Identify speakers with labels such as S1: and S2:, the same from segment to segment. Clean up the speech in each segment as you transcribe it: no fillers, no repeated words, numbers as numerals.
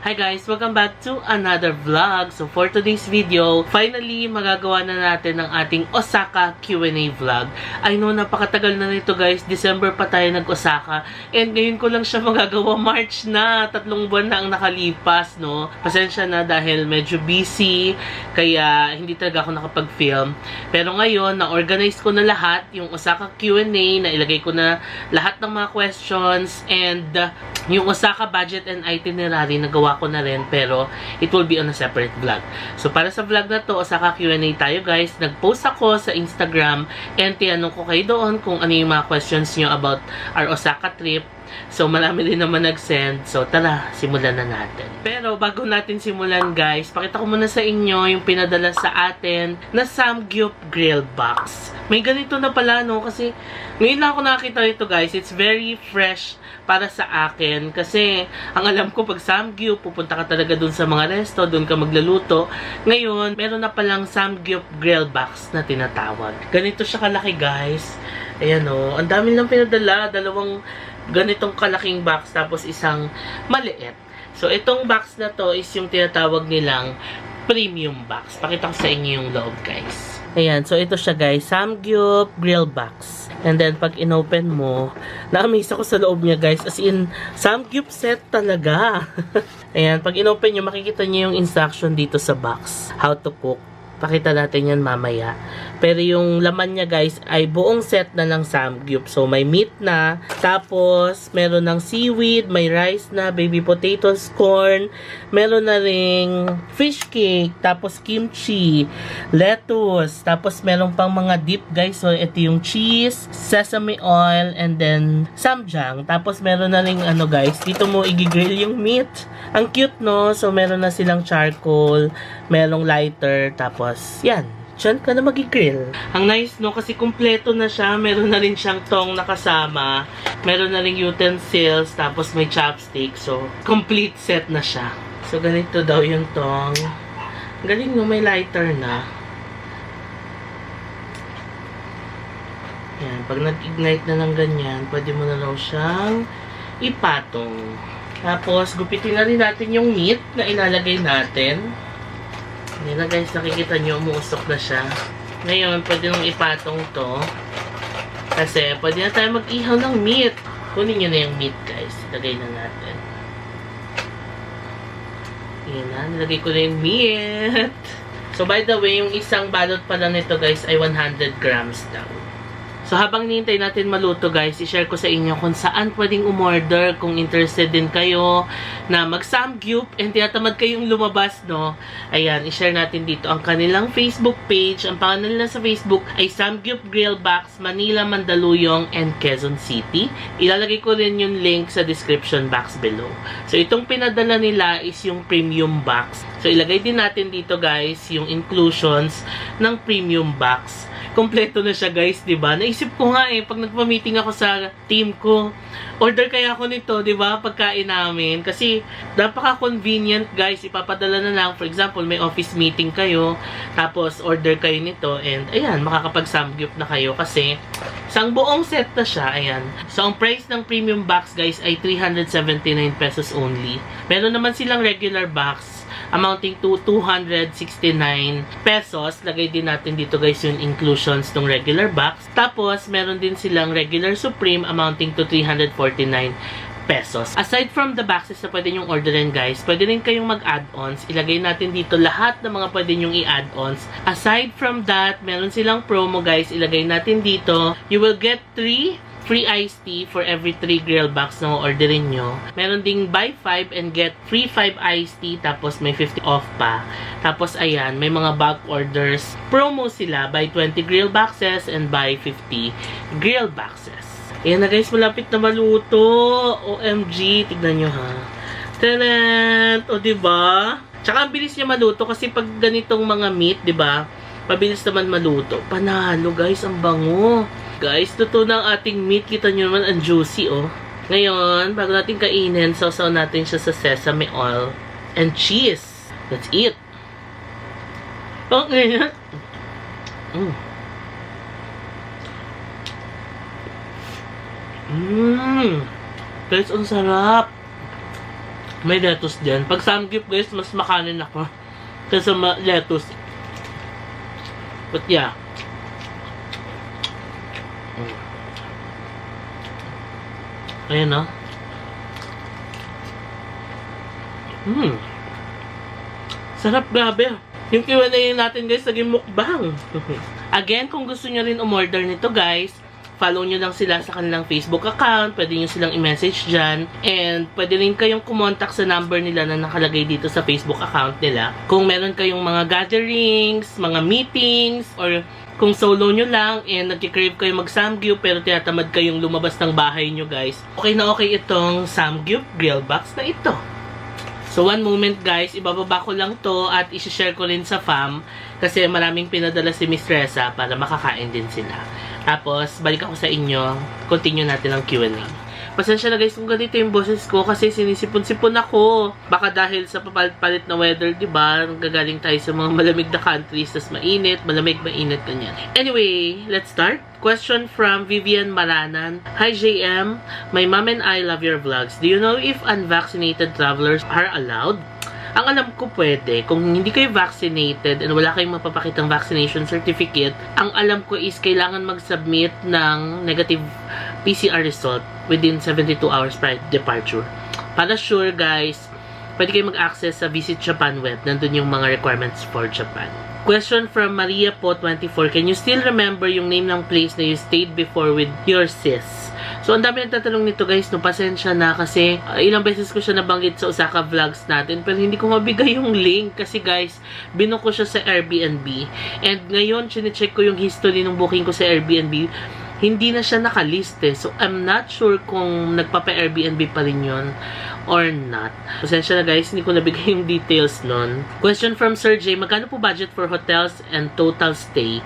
S1: Hi guys! Welcome back to another vlog. So for today's video, finally magagawa na natin ang ating Osaka Q&A vlog. I know napakatagal na nito guys. December pa tayo nag-Osaka. And ngayon ko lang siya magagawa. March na. 3 buwan na ang nakalipas, no? Pasensya na dahil medyo busy. Kaya hindi talaga ako nakapag-film. Pero ngayon, na-organize ko na lahat. Yung Osaka Q&A, nailagay ko na lahat ng mga questions. And yung Osaka budget and itinerary, nagawa ko na rin, pero it will be on a separate vlog. So, para sa vlog na to, Osaka Q&A tayo guys. Nag-post ako sa Instagram and tinanong ko kayo doon kung ano yung mga questions nyo about our Osaka trip. So, marami din naman nag-send. So, tara, simulan na natin. Pero, bago natin simulan guys, pakita ko muna sa inyo yung pinadala sa atin na Samgyup Grill Box. May ganito na pala, no? Kasi, ngayon lang ako nakakita nito guys. It's very fresh para sa akin. Kasi, ang alam ko, pag Samgyup, pupunta ka talaga dun sa mga resto, dun ka maglaluto. Ngayon, meron na palang Samgyup Grill Box na tinatawag. Ganito siya kalaki guys. Ayan o. Ang dami lang pinadala. Dalawang ganitong kalaking box, tapos isang maliit. So, itong box na to is yung tinatawag nilang premium box. Pakita ko sa inyo yung loob, guys. Ayan, so ito siya, guys. Samgyup Grill Box. And then, pag inopen mo, na-amaze ako sa loob niya, guys. As in, Samgyup set talaga. Ayan, pag inopen nyo, makikita nyo yung instruction dito sa box. How to cook. Pakita natin yan mamaya. Pero yung laman niya guys ay buong set na ng Samgyup. So may meat na, tapos meron ng seaweed, may rice na, baby potatoes, corn, meron na ring fish cake, tapos kimchi, lettuce, tapos meron pang mga dip guys. So ito yung cheese, sesame oil, and then samjang. Tapos meron na ring ano guys, dito mo i-grill yung meat. Ang cute no? So meron na silang charcoal, merong lighter, tapos yan. Diyan ka na mag-grill. Ang nice, no? Kasi kumpleto na siya. Meron na rin siyang tong nakasama. Meron na rin utensils. Tapos may chopstick. So, complete set na siya. So, ganito daw yung tong. Galing no? May lighter na. Yan. Pag nag-ignite na ng ganyan, pwede mo na raw siyang ipatong. Tapos, gupitin na rin natin yung meat na ilalagay natin. Hindi na guys, nakikita nyo, umuusok na siya. Ngayon, pwede nung ipatong to. Kasi, pwede na tayo mag-ihaw ng meat. Kunin nyo na yung meat guys. Ilagay na natin. Yan na, nilagay ko na yung meat. So, by the way, yung isang balot pala nito guys ay 100 grams daw. So, habang nihintay natin maluto guys, i-share ko sa inyo kung saan pwedeng umorder kung interested din kayo na mag-Samgyup and tinatamad kayong lumabas, no? Ayan, i-share natin dito ang kanilang Facebook page. Ang pangalan nila sa Facebook ay Samgyup Grill Box, Manila, Mandaluyong, and Quezon City. Ilalagay ko rin yung link sa description box below. So, itong pinadala nila is yung premium box. So, ilagay din natin dito guys yung inclusions ng premium box. Kompleto na siya guys, 'di ba? Naisip ko nga pag nagpa-meeting ako sa team ko, order kaya ako nito, 'di ba? Pagkain namin kasi napaka-convenient guys. Ipapadala na lang, for example, may office meeting kayo, tapos order kayo nito and ayan, makakapag-Samgyup na kayo kasi isang buong set na siya, ayan. So ang price ng premium box guys ay 379 pesos only. Meron naman silang regular box amounting to 269 pesos. Lagay din natin dito guys yung inclusions ng regular box. Tapos, meron din silang regular supreme amounting to 349 pesos. Aside from the boxes na pwede nyong orderin guys, pwede rin kayong mag-add-ons. Ilagay natin dito lahat ng mga pwede nyong i-add-ons. Aside from that, meron silang promo guys. Ilagay natin dito. You will get 3 free iced tea for every 3 grill box na orderin nyo. Meron ding buy 5 and get free 5 iced tea, tapos may 50 off pa. Tapos ayan, may mga bulk orders. Promo sila, buy 20 grill boxes and buy 50 grill boxes. Ayan na guys, malapit na maluto. OMG, tignan nyo ha. Tanan! O diba? Tsaka ang bilis niya maluto kasi pag ganitong mga meat, diba? Mabilis naman maluto. Panalo guys, ang bango. Guys, luto na ang ating meat. Kita nyo naman, ang juicy, oh. Ngayon, bago natin kainin, sausaw natin siya sa sesame oil and cheese. Let's eat. Okay. Guys, ang sarap. May lettuce din. Pag samgyup guys, mas makanin ako kaysa lettuce. But yeah. Ayan o. Sarap, grabe. Yung Q&A natin guys, naging mukbang. Again, kung gusto nyo rin umorder nito guys, follow nyo lang sila sa kanilang Facebook account. Pwede nyo silang i-message dyan. And pwede rin kayong kumontak sa number nila na nakalagay dito sa Facebook account nila. Kung meron kayong mga gatherings, mga meetings, or kung solo nyo lang and nagkikrave kayo mag-samgyup pero tinatamad kayong lumabas ng bahay nyo guys, okay na okay itong samgyup grill box na ito. So, one moment guys, ibababa ko lang to at isi-share ko rin sa fam kasi maraming pinadala si Miss Reza para makakain din sila. Tapos, balik ako sa inyo. Continue natin ang Q&A. Pasensya na guys kung ganito yung boses ko kasi sinisipon-sipon ako. Baka dahil sa papalit-palit na weather, diba? Gagaling tayo sa mga malamig na countries, tas mainit, mainit, ganyan. Anyway, let's start. Question from Vivian Maranan. Hi JM, my mom and I love your vlogs. Do you know if unvaccinated travelers are allowed? Ang alam ko pwede. Kung hindi kayo vaccinated and wala kayong mapapakitang vaccination certificate, ang alam ko is kailangan mag-submit ng negative PCR result within 72 hours prior to departure. Para sure guys, pwede kayo mag-access sa Visit Japan web. Nandun yung mga requirements for Japan. Question from Maria po 24. Can you still remember yung name ng place na you stayed before with your sis? So, ang dami nagtatanong nito guys, no, pasensya na kasi ilang beses ko siya nabanggit sa Osaka vlogs natin pero hindi ko mabigay yung link kasi guys, binook ko siya sa Airbnb and ngayon, chinecheck ko yung history ng booking ko sa Airbnb, hindi na siya nakalist eh. So, I'm not sure kung nagpapa-Airbnb pa rin yun or not. Pasensya na guys, hindi ko nabigay yung details nun. Question from Sir J. Magkano po budget for hotels and total stay?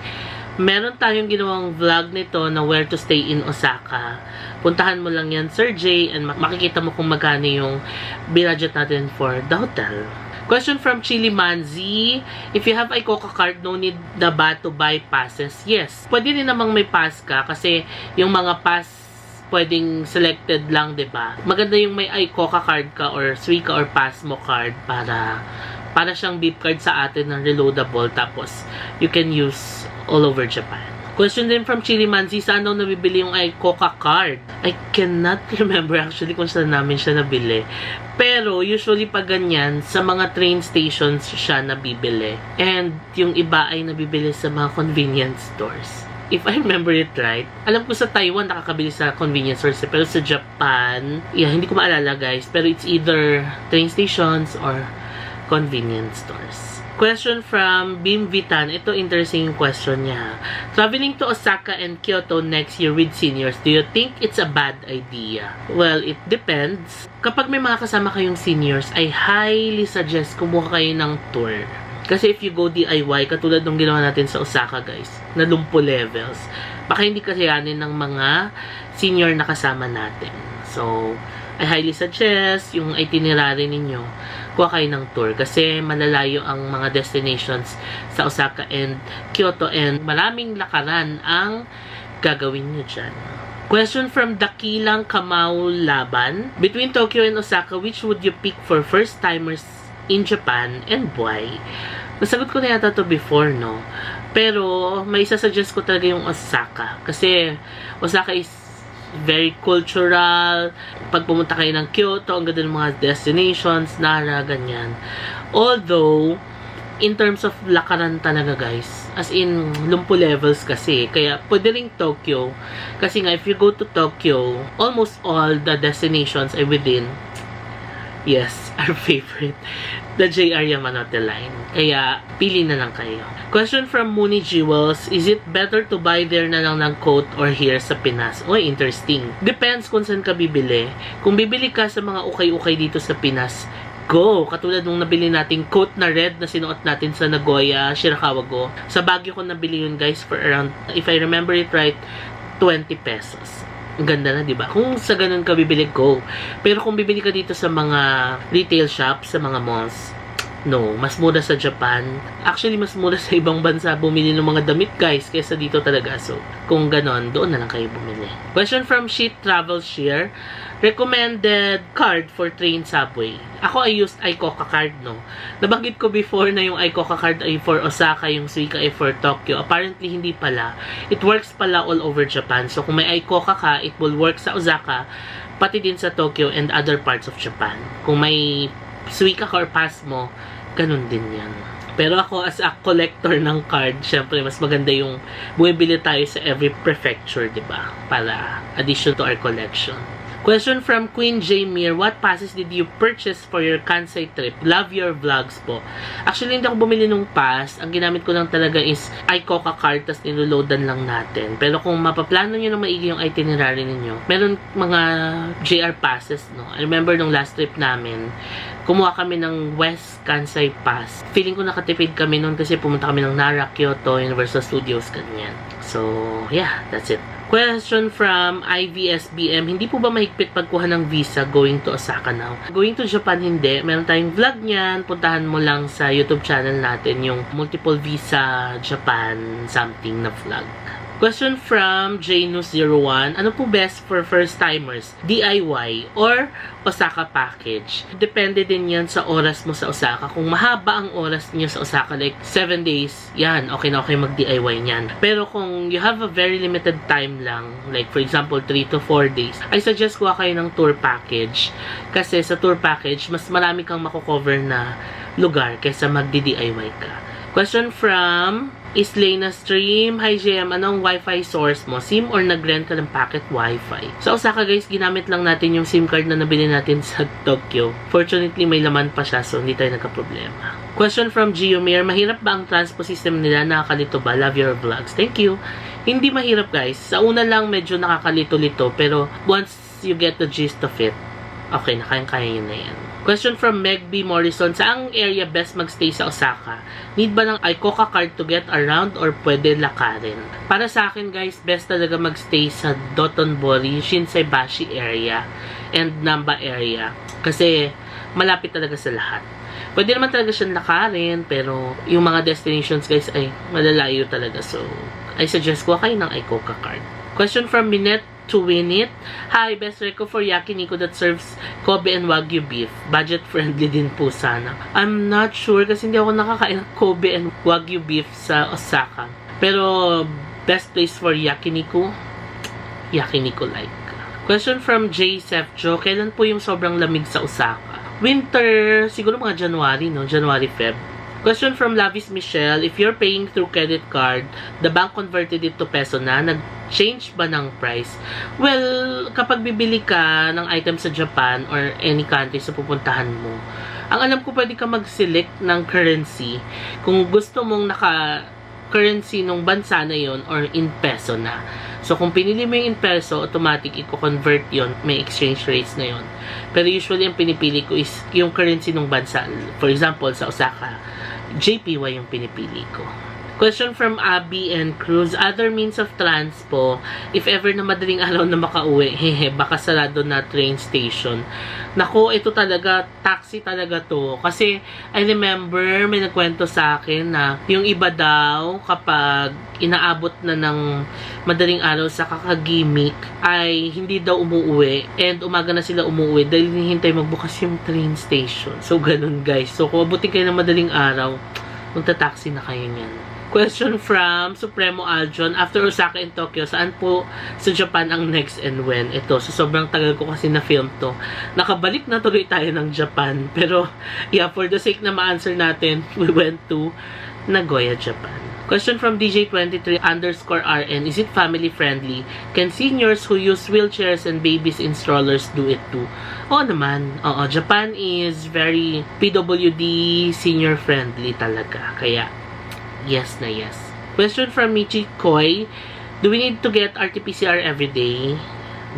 S1: Meron tayong ginawang vlog nito na where to stay in Osaka. Puntahan mo lang yan, Sir J, and makikita mo kung magkano yung budget natin for the hotel. Question from Chili Manzi. If you have a Coca card, no need na ba to buy passes? Yes. Pwede rin namang may pass ka kasi yung mga pass pwedeng selected lang, 'di ba? Maganda yung may Coca card ka or Suica or Pasmo card para siyang beep card sa atin ng reloadable tapos you can use all over Japan. Question din from Chili Manzi, saan daw nabibili yung Coca card? I cannot remember actually kung saan namin siya nabili. Pero usually pag ganyan, sa mga train stations siya nabibili. And yung iba ay nabibili sa mga convenience stores. If I remember it right, alam ko sa Taiwan nakakabili sa convenience stores, pero sa Japan, hindi ko maalala guys, pero it's either train stations or convenience stores. Question from Bim Vitan. Ito interesting question niya. Traveling to Osaka and Kyoto next year with seniors, do you think it's a bad idea? Well, it depends. Kapag may mga kasama kayong seniors, I highly suggest kumuha kayo ng tour. Kasi if you go DIY, katulad ng ginawa natin sa Osaka guys, na lumpo levels, baka hindi kayanin ng mga senior na kasama natin. So, I highly suggest yung itinerary ninyo, kuha kayo ng tour kasi malalayo ang mga destinations sa Osaka and Kyoto and maraming lakaran ang gagawin nyo dyan. Question from Dakilang Kamau Laban. Between Tokyo and Osaka, which would you pick for first-timers in Japan and why? Nasagot ko na yata to before, no? Pero may isasuggest ko talaga yung Osaka kasi Osaka is very cultural. Pag pumunta kayo ng Kyoto, ang ganda ng mga destinations, Nara, ganyan. Although, in terms of lakaran talaga guys, as in, lumpo levels kasi. Kaya, pwede ring Tokyo. Kasi nga, if you go to Tokyo, almost all the destinations ay within, yes, our favorite, the JR Yamanote line. Kaya, pili na lang kayo. Question from Mooney Jewels, is it better to buy there na lang ng coat or here sa Pinas? Oy, interesting. Depends kung saan ka bibili. Kung bibili ka sa mga ukay-ukay dito sa Pinas, go! Katulad nung nabili nating coat na red na sinuot natin sa Nagoya, Shirakawa Go. Sa Baguio ko nabili yun guys for around, if I remember it right, 20 pesos. Ang ganda na, diba? Kung sa ganun ka bibili, go. Pero kung bibili ka dito sa mga retail shops, sa mga malls, No, mas mura sa Japan. Actually, mas mura sa ibang bansa bumili ng mga damit, guys, kaysa dito talaga. So, kung ganon, doon na lang kayo bumili. Question from Sheet Travel Share. Recommended card for train subway. Ako, I used iCoca card, no? Nabanggit ko before na yung iCoca card ay for Osaka, yung Suica ay for Tokyo. Apparently, hindi pala. It works pala all over Japan. So, kung may iCoca ka, it will work sa Osaka, pati din sa Tokyo and other parts of Japan. Kung may Suica ka or pass mo, ganun din yan. Pero ako, as a collector ng card, syempre, mas maganda yung bumibili tayo sa every prefecture, diba? Para addition to our collection. Question from Queen Jamir, what passes did you purchase for your Kansai trip? Love your vlogs po. Actually, hindi ako bumili ng pass. Ang ginamit ko lang talaga is iCoca card, tas niluloadan lang natin. Pero kung mapaplano nyo na maigi yung itinerary ninyo, meron mga JR passes, no? I remember nung last trip namin, kumuha kami ng West Kansai Pass. Feeling ko nakatipid kami noon kasi pumunta kami ng Nara, Kyoto, Universal Studios, ganyan. So, yeah, that's it. Question from IVSBM, hindi po ba mahigpit pagkuha ng visa going to Osaka now? Going to Japan, hindi. Meron tayong vlog niyan. Puntahan mo lang sa YouTube channel natin yung multiple visa Japan something na vlog. Question from Janus01, ano po best for first-timers? DIY or Osaka package? Depende din yan sa oras mo sa Osaka. Kung mahaba ang oras niyo sa Osaka, like 7 days, yan, okay na okay mag-DIY niyan. Pero kung you have a very limited time lang, like for example, 3 to 4 days, I suggest kuha kayo ng tour package. Kasi sa tour package, mas marami kang makukover na lugar kaysa magdi-DIY ka. Question from Islena Stream. Hi JM, anong Wi-Fi source mo? SIM or nag-rent ka ng packet Wi-Fi? Sa Osaka guys, ginamit lang natin yung SIM card na nabili natin sa Tokyo. Fortunately, may laman pa siya so hindi tayo nagka-problema. Question from Geomir, mahirap ba ang transpo system nila? Nakakalito ba? Love your vlogs. Thank you. Hindi mahirap guys. Sa una lang medyo nakakalito-lito pero once you get the gist of it, okay, nakayang-kaya yun na yan. Question from Meg B. Morrison, saang area best magstay sa Osaka? Need ba ng iCoca card to get around or pwede lakarin? Para sa akin guys, best talaga magstay sa Dotonbori, Shinsaibashi area, and Namba area. Kasi malapit talaga sa lahat. Pwede naman talaga siyang lakarin, pero yung mga destinations guys ay malalayo talaga. So, I suggest ko kayo ng iCoca card. Question from Minette to win it. Hi, best reco for yakiniku that serves Kobe and Wagyu beef. Budget friendly din po sana. I'm not sure kasi hindi ako nakakain ng Kobe and Wagyu beef sa Osaka. Pero best place for yakiniku like. Question from J. Sefjo, kailan po yung sobrang lamig sa Osaka? Winter, siguro mga January, no? January, Feb. Question from Lavis Michelle, if you're paying through credit card, the bank converted it to peso na, nag-change ba ng price? Well, kapag bibili ka ng item sa Japan or any country sa pupuntahan mo, ang alam ko pwede ka mag-select ng currency kung gusto mong naka-currency ng bansa na yon or in peso na. So, kung pinili mo yung in peso, automatic i-convert yon, may exchange rates na yon. Pero usually, ang pinipili ko is yung currency ng bansa. For example, sa Osaka, JPY yung pinipili ko. Question from Abby and Cruz, other means of transpo, if ever na madaling araw na makauwi, hehe, baka sarado na train station. Nako, ito talaga, taxi talaga to. Kasi, I remember, may nagkwento sa akin na yung iba daw, kapag inaabot na ng madaling araw sa kakagimik, ay hindi daw umuwi. And umaga na sila umuwi dahil hinihintay magbukas yung train station. So, ganun guys. So, kung abutin kayo ng madaling araw, magta-taxi na kayo niyan. Question from Supremo Aljon, after Osaka and Tokyo, saan po sa Japan ang next and when? Ito, so sobrang tagal ko kasi na-film to. Nakabalik na tuloy tayo ng Japan. Pero, yeah, for the sake na ma-answer natin, we went to Nagoya, Japan. Question from DJ23_RN, is it family friendly? Can seniors who use wheelchairs and babies in strollers do it too? Oo naman. Oo, Japan is very PWD senior friendly talaga. Kaya, yes na yes. Question from Michi Koi, do we need to get RT-PCR every day?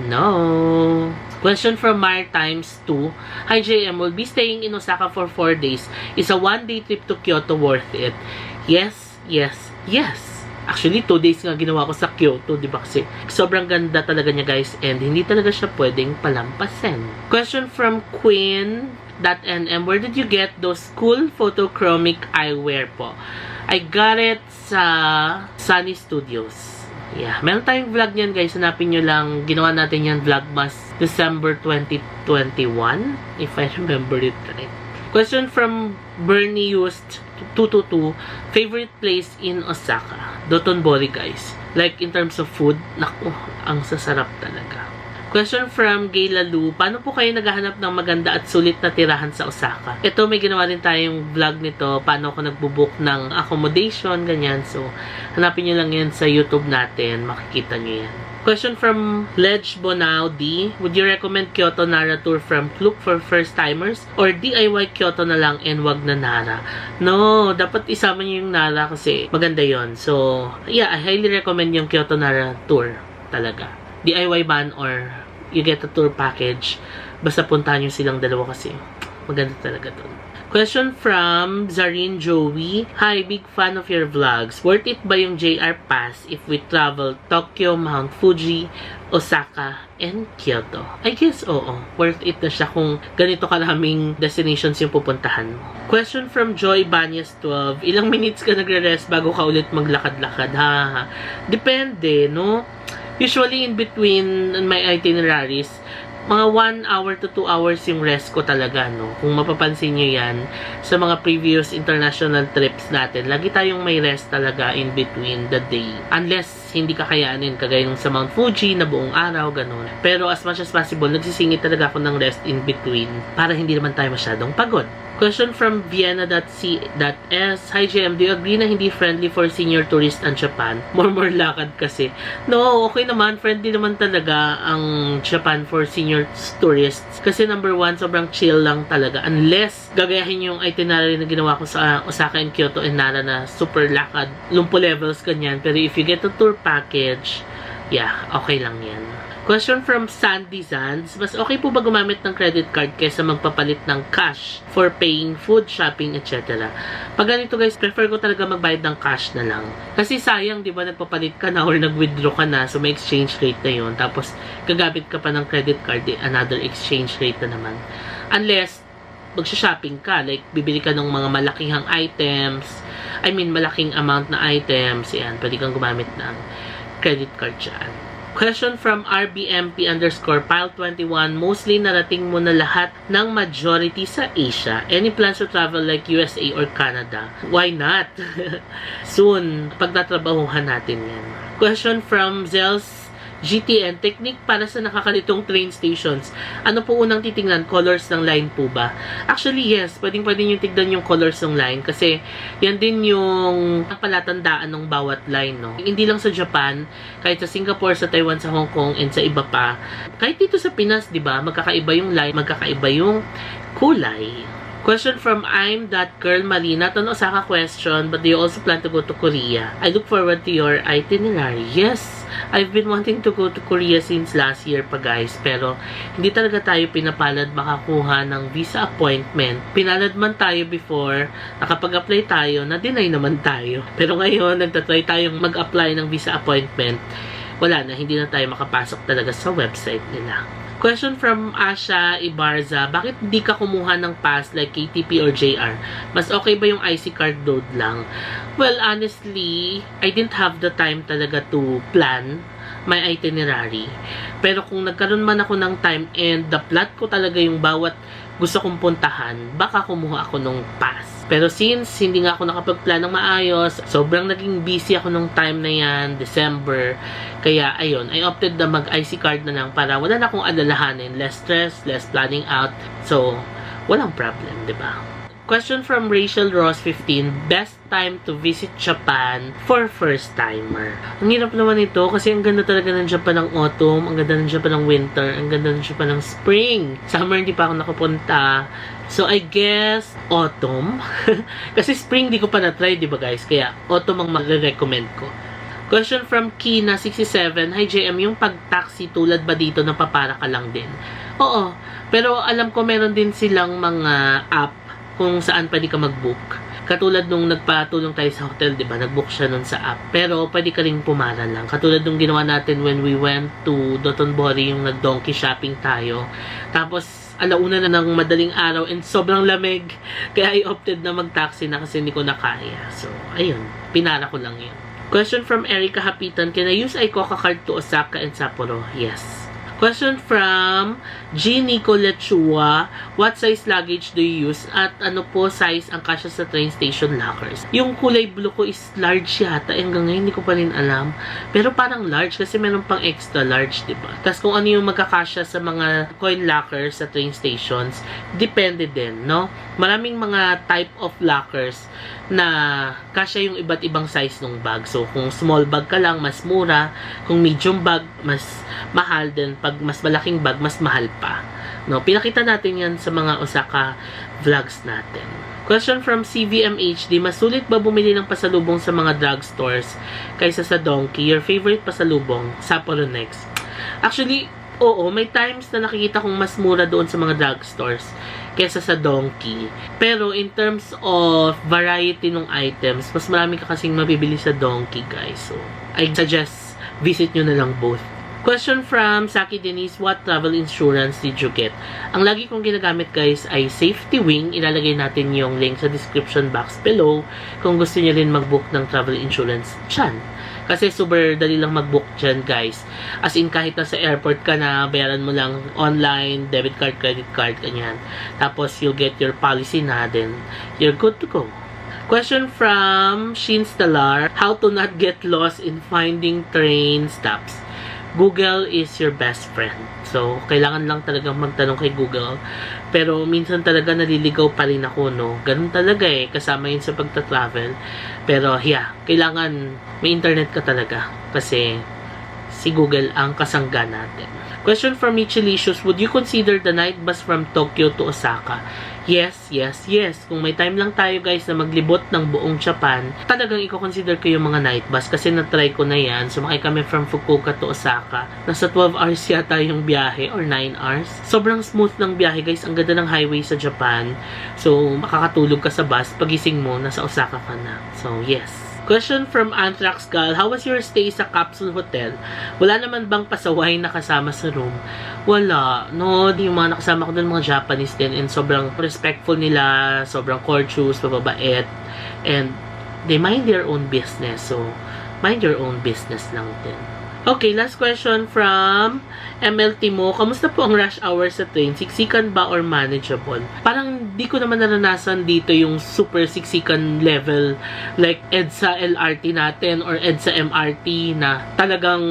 S1: No. Question from Maritimes 2, hi JM, will be staying in Osaka for 4 days. Is a 1-day trip to Kyoto worth it? Yes, yes, yes. Actually, 2 days nga ginawa ko sa Kyoto, di ba? Kasi sobrang ganda talaga niya guys and hindi talaga siya pwedeng palampasin. Question from Queen Where did you get those cool photochromic eyewear po? I got it sa Sunny Studios. Yeah, meron tayong vlog niyan guys. Hanapin nyo lang. Ginawa natin yan Vlogmas December 2021. If I remember it right. Question from Bernie Used 222. Favorite place in Osaka? Dotonbori guys. Like in terms of food, naku, ang sasarap talaga. Question from Gay Lalu, paano po kayo naghahanap ng maganda at sulit na tirahan sa Osaka? Ito, may ginawa din tayong vlog nito, paano ako nagbubook ng accommodation, ganyan. So, hanapin nyo lang yan sa YouTube natin, makikita nyo yan. Question from Ledge Bonao D, would you recommend Kyoto Nara tour from Klook for first-timers? Or DIY Kyoto na lang and wag na Nara? No, dapat isama nyo yung Nara kasi maganda yon. So, yeah, I highly recommend yung Kyoto Nara tour talaga. DIY ban or you get a tour package. Basta puntahan nyo silang dalawa kasi maganda talaga doon. Question from Zarin Joey. Hi, big fan of your vlogs. Worth it ba yung JR Pass if we travel Tokyo, Mount Fuji, Osaka, and Kyoto? I guess oo. Worth it na siya kung ganito karaming destinations yung pupuntahan mo. Question from Joy Banyas 12. Ilang minutes ka nagre-rest bago ka ulit maglakad-lakad? Ha? Depende, no? Usually, in between my itineraries, mga 1 hour to 2 hours yung rest ko talaga, no? Kung mapapansin nyo yan, sa mga previous international trips natin, lagi tayong may rest talaga in between the day. Unless, hindi kakayanin, kagaya nung sa Mount Fuji na buong araw, ganun. Pero as much as possible, nagsisingit talaga ako ng rest in between para hindi naman tayo masyadong pagod. Question from Vienna.c.s. Hi JM, do you agree na hindi friendly for senior tourist ang Japan? More lakad kasi. No, okay naman. Friendly naman talaga ang Japan for senior tourists. Kasi number one, sobrang chill lang talaga. Unless gagayahin yung itinerary na ginawa ko sa Osaka and Kyoto and Nara na super lakad, lumpo levels, kanyan. Pero if you get a tour package, yeah, okay lang yan. Question from Sandy Zands. Mas okay po ba gumamit ng credit card kaysa magpapalit ng cash for paying food, shopping, etc.? Pag ganito guys, prefer ko talaga magbayad ng cash na lang. Kasi sayang, di ba, nagpapalit ka na or nag-withdraw ka na, so may exchange rate na yun. Tapos, gagamit ka pa ng credit card, another exchange rate na naman. Unless, magsha-shopping ka, like, bibili ka ng mga malakihang items, malaking amount na items, yan, pwede kang gumamit ng credit card dyan. Question from RBMP_Pile21. Mostly narating mo na lahat ng majority sa Asia. Any plans to travel like USA or Canada? Why not? Soon, pagtatrabahuhan natin yan. Question from Zels GTN. Technique para sa nakakalitong train stations. Ano po unang titingnan? Colors ng line po ba? Actually, yes. Pwede nyo tignan yung colors ng line kasi yan din yung palatandaan ng bawat line, no? Hindi lang sa Japan, kahit sa Singapore, sa Taiwan, sa Hong Kong, and sa iba pa. Kahit dito sa Pinas, di ba? Magkakaiba yung line, magkakaiba yung kulay. Question from I'm.Girl Marina. Ito na Osaka question, but do you also plan to go to Korea? I look forward to your itinerary. Yes, I've been wanting to go to Korea since last year pa guys, pero hindi talaga tayo pinapalad makakuha ng visa appointment. Pinalad man tayo before, nakapag-apply tayo, na-deny naman tayo. Pero ngayon, nagtatry tayong mag-apply ng visa appointment. Wala na, hindi na tayo makapasok talaga sa website nila. Question from Asha Ibarza. Bakit hindi ka kumuha ng pass like KTP or JR? Mas okay ba yung IC card load lang? Well, honestly, I didn't have the time talaga to plan my itinerary. Pero kung nagkaroon man ako ng time and the plot ko talaga yung bawat gusto kong puntahan, baka kumuha ako ng pass. Pero since hindi nga ako nakapag-plan ng maayos, sobrang naging busy ako nung time na yan, December. Kaya, ayun, I opted na mag-IC card na lang para wala na akong alalahanin. Less stress, less planning out. So, walang problem, diba? Question from Rachel Ross 15. Best time to visit Japan for first-timer. Ang hirap naman ito kasi ang ganda talaga ng Japan ng autumn, ang ganda ng Japan ng winter, ang ganda ng Japan ng spring. Summer hindi pa ako nakapunta. So, I guess, autumn. Kasi spring di ko pa na-try, di ba guys? Kaya, autumn ang mag-recommend ko. Question from Kina 67. Hi JM, yung pag-taxi tulad ba dito na papara ka lang din? Oo. Pero alam ko meron din silang mga app kung saan pwede ka mag-book. Katulad nung nagpatulong tayo sa hotel, di ba? Nag-book siya nun sa app. Pero pwede ka rin pumara lang. Katulad nung ginawa natin when we went to Dotonbori, yung nag-donkey shopping tayo. Tapos, alauna na ng madaling araw and sobrang lamig. Kaya I opted na mag-taxi na kasi hindi ko na kaya. So, ayun. Pinara ko lang yun. Question from Erica Hapitan. Can I use Icoca card to Osaka and Sapporo? Yes. Question from G. Nico Lechua. What size luggage do you use? At ano po size ang kasya sa train station lockers? Yung kulay blue ko is large yata. Hanggang ngayon, hindi ko pa rin alam. Pero parang large kasi meron pang extra large, diba? Tapos kung ano yung magkakasya sa mga coin lockers sa train stations, depende din, no? Maraming mga type of lockers na kasya yung iba't ibang size ng bag. So, kung small bag ka lang, mas mura. Kung medium bag, mas mahal din. Pag mas malaking bag, mas mahal pa. No, pinakita natin yan sa mga Osaka vlogs natin. Question from CVMHD. Mas sulit ba bumili ng pasalubong sa mga drugstores kaysa sa Donkey? Your favorite pasalubong? Sapporo Next. Actually, oo, may times na nakikita kong mas mura doon sa mga drugstores kaysa sa Donkey. Pero in terms of variety ng items, mas marami ka kasing mabibili sa Donkey, guys. So, I suggest visit nyo na lang both. Question from Saki Denise, what travel insurance did you get? Ang lagi kong ginagamit, guys, ay Safety Wing. Ilalagay natin yung link sa description box below kung gusto niyo rin mag-book ng travel insurance dyan. Kasi super dali lang mag-book dyan, guys. As in, kahit nasa airport ka na, bayaran mo lang online, debit card, credit card, ganyan. Tapos, you'll get your policy na, then you're good to go. Question from Shin Stellar, how to not get lost in finding train stops? Google is your best friend. So, kailangan lang talagang magtanong kay Google. Pero, minsan talaga naliligaw pa rin ako, no? Ganun talaga eh. Kasama yun sa pagta-travel. Pero, yeah. Kailangan may internet ka talaga. Kasi, si Google ang kasangga natin. Question from Michelicious. Would you consider the night bus from Tokyo to Osaka? Yes, yes, yes. Kung may time lang tayo, guys, na maglibot ng buong Japan, talagang i-consider ko yung mga night bus kasi na-try ko na yan. Sumakay kami from Fukuoka to Osaka. Nasa 12 hours yata yung biyahe or 9 hours. Sobrang smooth ng biyahe, guys. Ang ganda ng highway sa Japan. So, makakatulog ka sa bus. Pagising mo, nasa Osaka ka na. So, yes. Question from Anthrax Gal, how was your stay sa Capsule Hotel? Wala naman bang pasaway na kasama sa room? Wala. No, yung mga nakasama ko doon, mga Japanese din, and sobrang respectful nila, sobrang courteous, mababait, and they mind their own business. So, mind your own business lang din. Okay, last question from ML Timo. Kamusta po ang rush hour sa train? Siksikan ba or manageable? Parang di ko naman naranasan dito yung super siksikan level like EDSA LRT natin or EDSA MRT na talagang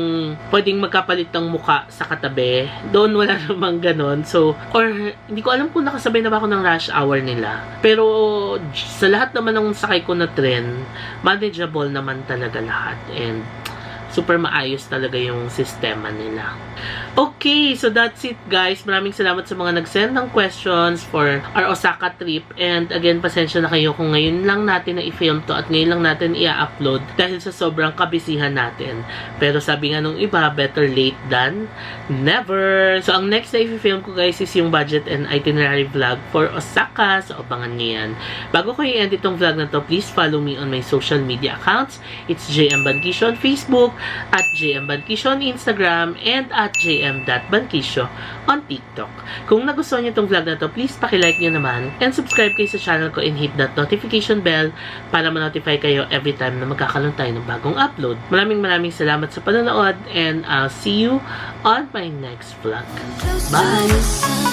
S1: pwedeng magkapalit ng muka sa katabi. Doon wala namang ganon. So, or hindi ko alam kung nakasabay na ba ako ng rush hour nila. Pero sa lahat naman ng sakay ko na tren, manageable naman talaga lahat. And super maayos talaga yung sistema nila. Okay, so that's it, guys. Maraming salamat sa mga nag-send ng questions for our Osaka trip. And again, pasensya na kayo kung ngayon lang natin na i-film to at ngayon lang natin i-upload dahil sa sobrang kabisihan natin. Pero sabi nga nung iba, better late than never. So, ang next na i-film ko, guys, is yung budget and itinerary vlog for Osaka. So, abangan niyo yan. Bago ko i-end itong vlog na to, please follow me on my social media accounts. It's JM Bankisyo on Facebook, at JM Bankisyo on Instagram, and at JM.Bankisyo on TikTok. Kung nagustuhan niyo itong vlog na to, please pakilike niyo naman and subscribe kayo sa channel ko and hit that notification bell para ma-notify kayo every time na magkakaroon tayo ng bagong upload. Maraming salamat sa panonood and I'll see you on my next vlog. Bye!